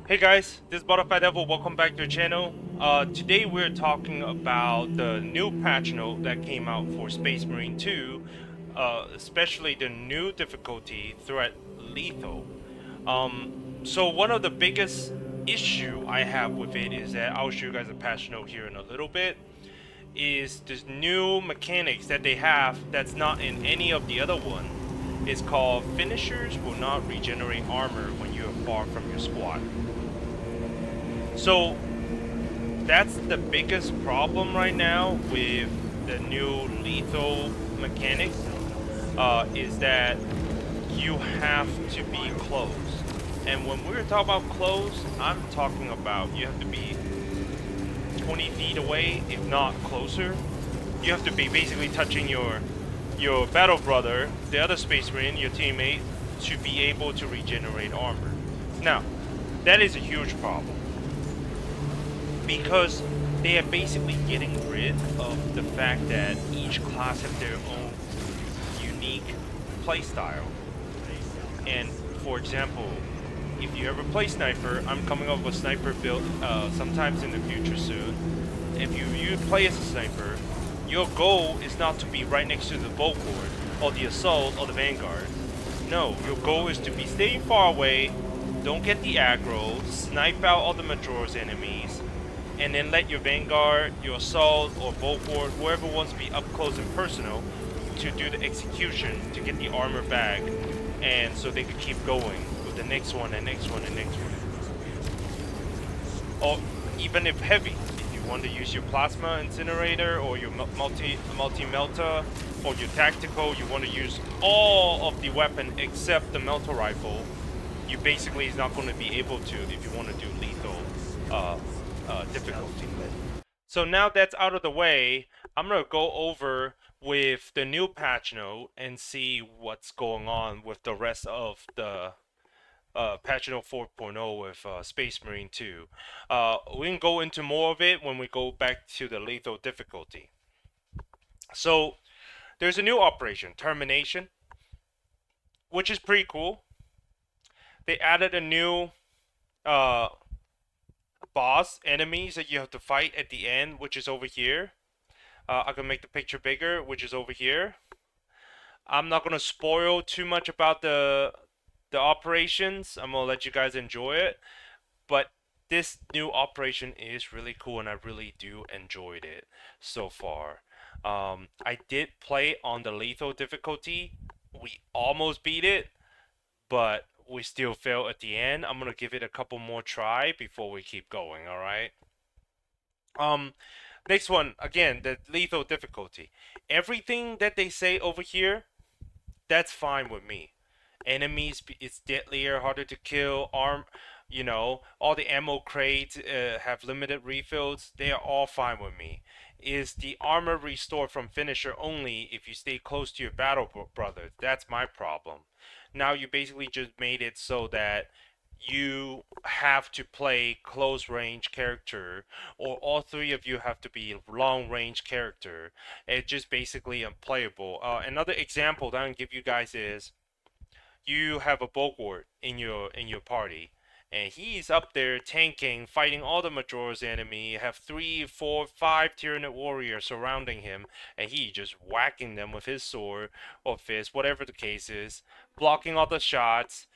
Hey guys, this is Butterfly Devil. Welcome back to the channel. Today we're talking about the new patch note that came out for Space Marine 2, especially the new difficulty threat lethal. So one of the biggest issue I have with it is that I'll show you guys a patch note here in a little bit. Is this new mechanics that they have that's not in any of the other one. It's called finishers will not regenerate armor when you are far from your squad. So that's the biggest problem right now with the new lethal mechanics, is that you have to be close. And when we're talking about close, I'm talking about you have to be 20 feet away, if not closer. You have to be basically touching your battle brother, the other Space Marine, your teammate, to be able to regenerate armor. Now, that is a huge problem, because they are basically getting rid of the fact that each class have their own unique playstyle. And for example, if you ever play Sniper, I'm coming up with Sniper build sometimes in the future soon. If you play as a Sniper, your goal is not to be right next to the Volkord or the Assault or the Vanguard. No, your goal is to be staying far away, don't get the aggro, snipe out all the Majora's enemies, and then let your Vanguard, your Assault, or Volkord, whoever wants to be up close and personal, to do the execution to get the armor back, and so they could keep going with the next one and next one and next one. Or even if heavy, if you want to use your plasma incinerator or your multi melter or your tactical, you want to use all of the weapon except the melter rifle. You basically is not going to be able to if you want to do lethal uh, difficulty. So now that's out of the way, I'm going to go over with the new patch note and see what's going on with the rest of the patch note 4.0 with Space Marine 2. We can go into more of it when we go back to the lethal difficulty. So there's a new operation, Termination, which is pretty cool. They added a new uh, boss enemies that you have to fight at the end, which is over here. I can make the picture bigger, which is over here. I'm not gonna spoil too much about the operations. I'm gonna let you guys enjoy it. But this new operation is really cool, and I really do enjoyed it so far. I did play on the lethal difficulty. We almost beat it, but we still failed at the end. I'm gonna give it a couple more try before we keep going. All right. Um, Next one again, the lethal difficulty. Everything that they say over here, that's fine with me. Enemies, it's deadlier, harder to kill. All the ammo crates have limited refills. They are all fine with me. Is the armor restored from finisher only if you stay close to your battle brother? That's my problem. Now you basically just made it so that you have to play close range character, or all three of you have to be long range character. It's just basically unplayable. Another example that I can give you guys is you have a Bogart in your party, and he's up there tanking, fighting all the Majora's enemy. You have 3, 4, 5 Tyranid warriors surrounding him, and he just whacking them with his sword or fist, whatever the case is, blocking all the shots,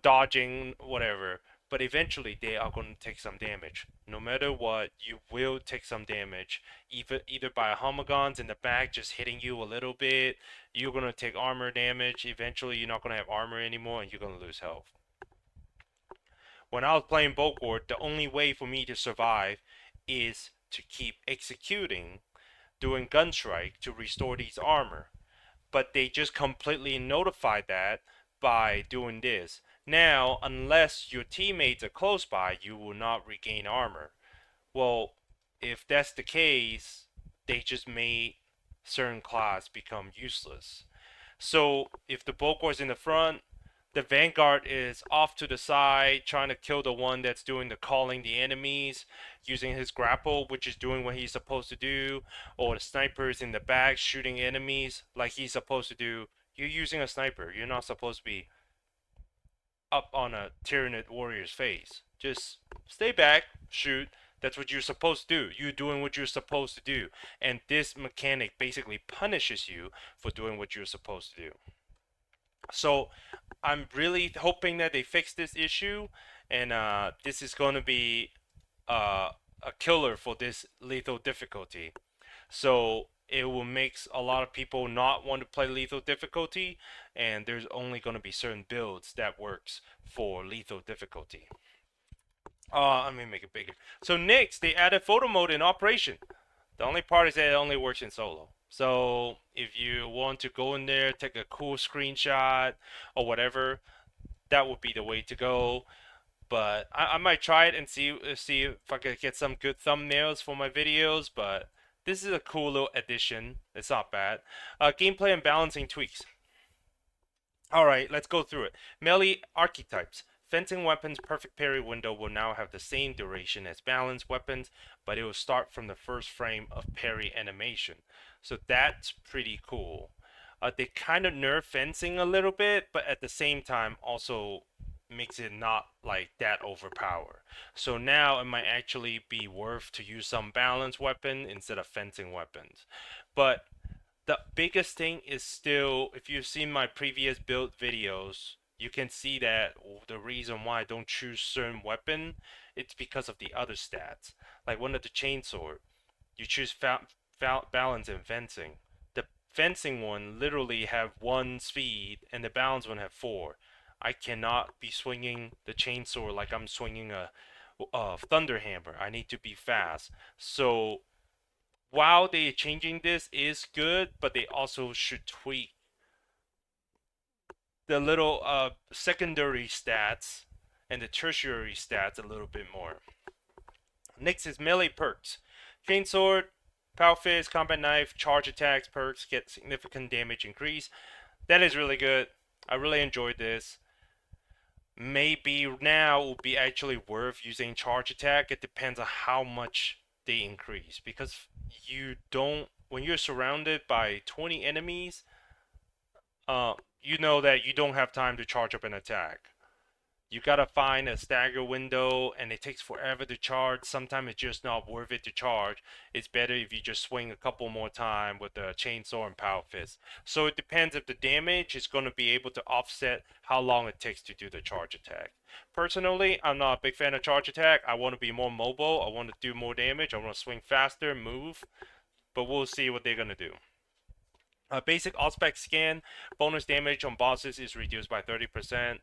dodging whatever. But eventually, they are going to take some damage. No matter what, you will take some damage, either by homogons in the back just hitting you a little bit. You're going to take armor damage. Eventually, you're not going to have armor anymore, and you're going to lose health. When I was playing Boltward, the only way for me to survive is to keep executing, doing gunstrike to restore these armor. But they just completely notified that by doing this. Now, unless your teammates are close by, you will not regain armor. Well, if that's the case, they just made certain class become useless. So if the Bulgor is in the front, the Vanguard is off to the side trying to kill the one that's doing the calling the enemies using his grapple, which is doing what he's supposed to do, or the sniper is in the back shooting enemies like he's supposed to do. You're using a sniper. You're not supposed to be up on a Tyranid warrior's face. Just stay back, shoot. That's what you're supposed to do. You're doing what you're supposed to do. And this mechanic basically punishes you for doing what you're supposed to do. So I'm really hoping that they fix this issue, and this is going to be uh, a killer for this lethal difficulty. So it will make a lot of people not want to play lethal difficulty, and there's only going to be certain builds that works for lethal difficulty. Let me make it bigger. So next, they added photo mode in Operation. The only part is that it only works in solo. So if you want to go in there, take a cool screenshot or whatever, that would be the way to go. But I might try it and see if I could get some good thumbnails for my videos. But this is a cool little addition. It's not bad. Gameplay and balancing tweaks. Alright, let's go through it. Melee archetypes. Fencing weapons' perfect parry window will now have the same duration as balanced weapons, but it will start from the first frame of parry animation. So that's pretty cool. They kind of nerf fencing a little bit, but at the same time also makes it not like that overpower. So now it might actually be worth to use some balanced weapon instead of fencing weapons. But the biggest thing is still, if you've seen my previous build videos, you can see that the reason why I don't choose certain weapon, it's because of the other stats. Like one of the chainsaw, you choose balance and fencing. The fencing one literally have 1 speed, and the balance one have 4. I cannot be swinging the chainsaw like I'm swinging a thunder hammer. I need to be fast. So while they changing this is good, but they also should tweak the little secondary stats and the tertiary stats a little bit more. Next is melee perks. Chainsword, Power Fist, Combat Knife, Charge Attacks perks get significant damage increase. That is really good. I really enjoyed this. Maybe now will be actually worth using Charge Attack. It depends on how much they increase, because you don't, when you're surrounded by 20 enemies, you know that you don't have time to charge up an attack. You gotta find a stagger window, and it takes forever to charge. Sometimes it's just not worth it to charge. It's better if you just swing a couple more times with the chainsaw and power fist. So it depends if the damage is going to be able to offset how long it takes to do the charge attack. Personally, I'm not a big fan of charge attack. I want to be more mobile. I want to do more damage. I want to swing faster, move. But we'll see what they're going to do. Basic Auspex scan, bonus damage on bosses is reduced by 30%.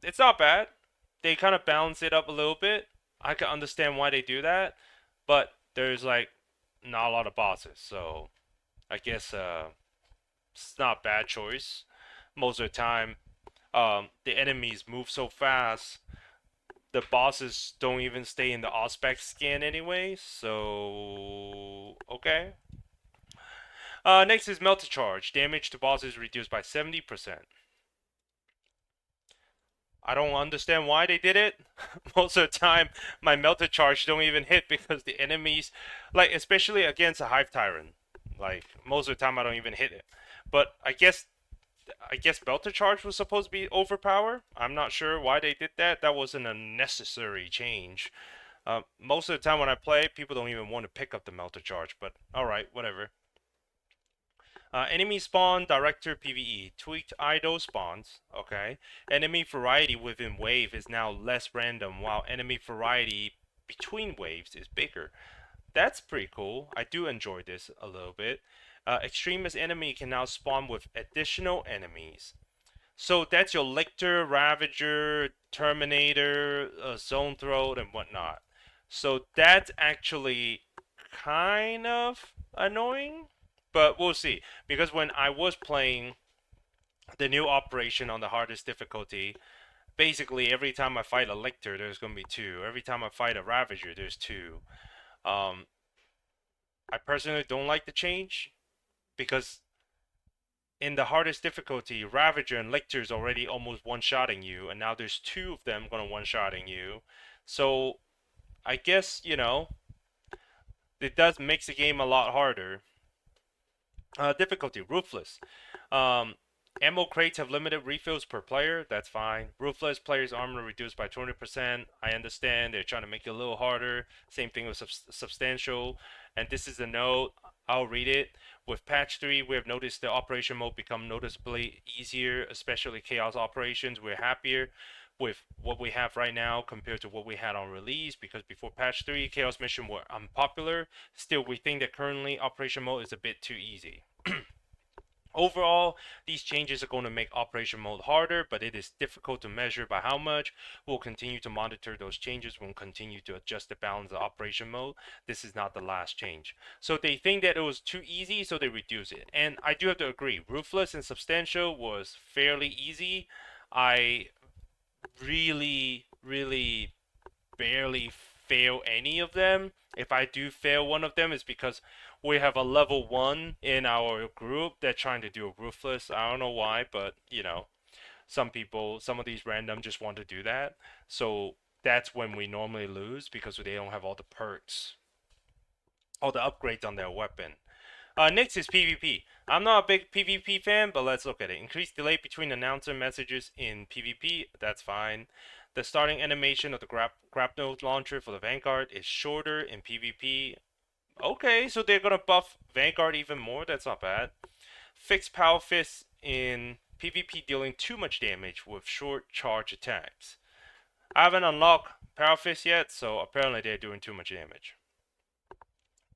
It's not bad. They kind of balance it up a little bit. I can understand why they do that, but there's like not a lot of bosses, so I guess it's not a bad choice. Most of the time, the enemies move so fast, the bosses don't even stay in the Auspex scan anyway, so okay. Next is Melter Charge. Damage to bosses reduced by 70%. I don't understand why they did it. Most of the time, my Melter Charge don't even hit because the enemies, like especially against a Hive Tyrant, like most of the time I don't even hit it. But I guess Melter Charge was supposed to be overpower. I'm not sure why they did that. That wasn't a necessary change. Most of the time when I play, people don't even want to pick up the Melter Charge. But all right, whatever. Enemy spawn director PvE. Tweaked idle spawns. Okay. Enemy variety within wave is now less random, while enemy variety between waves is bigger. That's pretty cool. I do enjoy this a little bit. Extremist enemy can now spawn with additional enemies. So that's your Lictor, Ravager, Terminator, Zone Throat, and whatnot. So that's actually kind of annoying, but we'll see. Because when I was playing the new operation on the hardest difficulty, basically every time I fight a Lictor, there's going to be 2. Every time I fight a Ravager, there's 2. Um, I personally don't like the change, because in the hardest difficulty, Ravager and Lictor is already almost one-shotting you, and now there's 2 of them going to one-shotting you. So I guess, it does makes the game a lot harder. Difficulty, Ruthless. Ammo crates have limited refills per player. That's fine. Ruthless players' armor reduced by 20%. I understand they're trying to make it a little harder. Same thing with substantial. And this is a note. I'll read it. With patch 3, we have noticed the operation mode become noticeably easier, especially chaos operations. We're happier with what we have right now compared to what we had on release, because before patch 3, chaos mission were unpopular. Still, we think that currently operation mode is a bit too easy. Overall, these changes are going to make operation mode harder, but it is difficult to measure by how much. We'll continue to monitor those changes. We'll continue to adjust the balance of operation mode. This is not the last change. So they think that it was too easy, so they reduce it. And I do have to agree, Ruthless and Substantial was fairly easy. I really barely fail any of them. If I do fail one of them, it's because we have a level 1 in our group that's trying to do a Ruthless. I don't know why, but you know, some people, some of these random just want to do that. So that's when we normally lose because they don't have all the perks, all the upgrades on their weapon. Next is PvP. I'm not a big PvP fan, but let's look at it. Increased delay between announcer messages in PvP, that's fine. The starting animation of the grapnel launcher for the Vanguard is shorter in PvP. Okay, so they're gonna buff Vanguard even more, that's not bad. Fixed Power Fist in PvP dealing too much damage with short charge attacks. I haven't unlocked Power Fist yet, so apparently they're doing too much damage.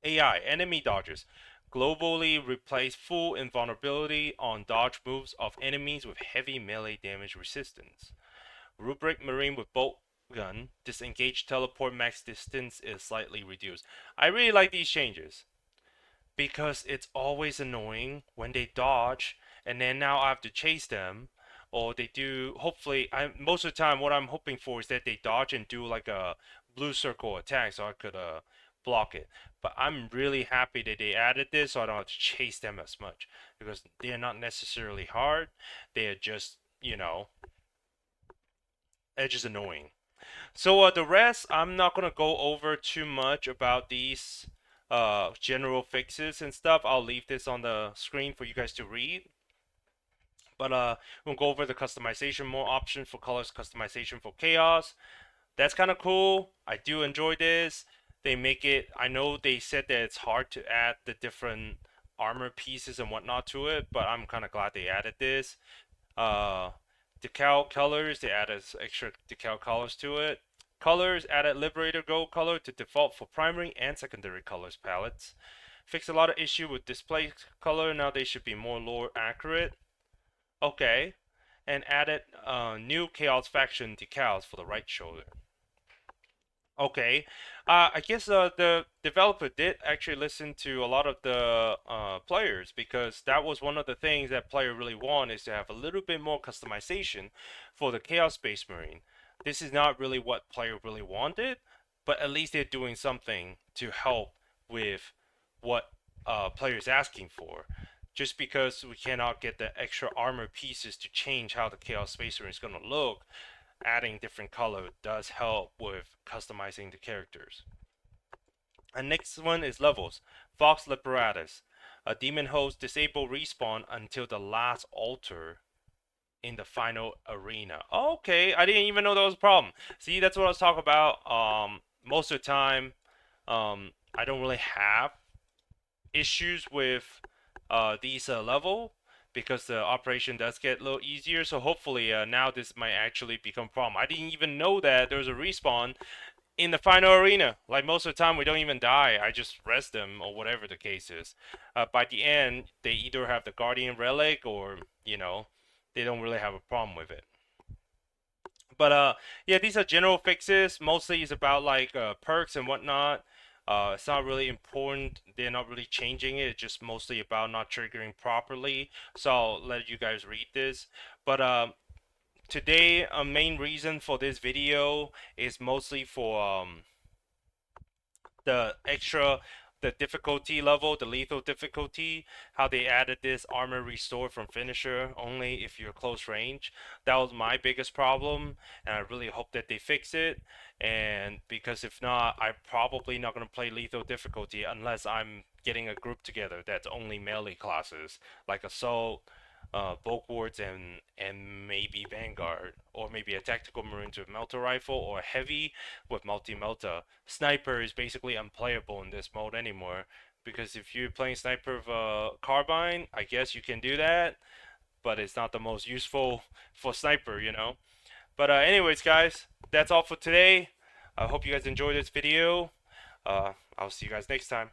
AI, enemy dodges. Globally replace full invulnerability on dodge moves of enemies with heavy melee damage resistance. Rubric Marine with bolt gun, disengage teleport max distance is slightly reduced. I really like these changes because it's always annoying when they dodge and then now I have to chase them, or they do. Hopefully, most of the time what I'm hoping for is that they dodge and do like a blue circle attack so I could block it. But I'm really happy that they added this so I don't have to chase them as much, because they're not necessarily hard. They're just, you know, it's just annoying. So the rest, I'm not gonna go over too much about these general fixes and stuff. I'll leave this on the screen for you guys to read. But we'll go over the customization, more options for colors customization for chaos. That's kind of cool. I do enjoy this. They make it. I know they said that it's hard to add the different armor pieces and whatnot to it, but I'm kind of glad they added this. Uh, Decal colors, they added extra decal colors to it. Colors, added Liberator Gold color to default for primary and secondary colors palettes. Fixed a lot of issue with display color, now they should be more lore accurate. Okay. And added new Chaos Faction decals for the right shoulder. Okay. I guess the developer did actually listen to a lot of the players, because that was one of the things that player really want, is to have a little bit more customization for the Chaos Space Marine. This is not really what player really wanted, but at least they're doing something to help with what players asking for. Just because we cannot get the extra armor pieces to change how the Chaos Space Marine is going to look, adding different color does help with customizing the characters. And next one is levels. Vox Liberatus. A demon host disable respawn until the last altar in the final arena. Okay, I didn't even know that was a problem. See, that's what I was talking about. Most of the time, I don't really have issues with these level, because the operation does get a little easier. So hopefully now this might actually become a problem. I didn't even know that there was a respawn in the final arena. Like most of the time we don't even die. I just rest them or whatever the case is. By the end, they either have the Guardian Relic or, you know, they don't really have a problem with it. But yeah, these are general fixes. Mostly it's about like perks and whatnot. It's not really important. They're not really changing it. It's just mostly about not triggering properly. So I'll let you guys read this. But today, a main reason for this video is mostly for the extra, the difficulty level, the lethal difficulty, how they added this armor restore from finisher only if you're close range. That was my biggest problem, and I really hope that they fix it. And because if not, I'm probably not going to play lethal difficulty unless I'm getting a group together that's only melee classes, like assault, bulk wards and maybe Vanguard, or maybe a tactical Marines with melta rifle, or heavy with multi-melta. Sniper is basically unplayable in this mode anymore, because if you're playing sniper with carbine, I guess you can do that, but it's not the most useful for sniper, you know. But anyways, guys, that's all for today. I hope you guys enjoyed this video. I'll see you guys next time.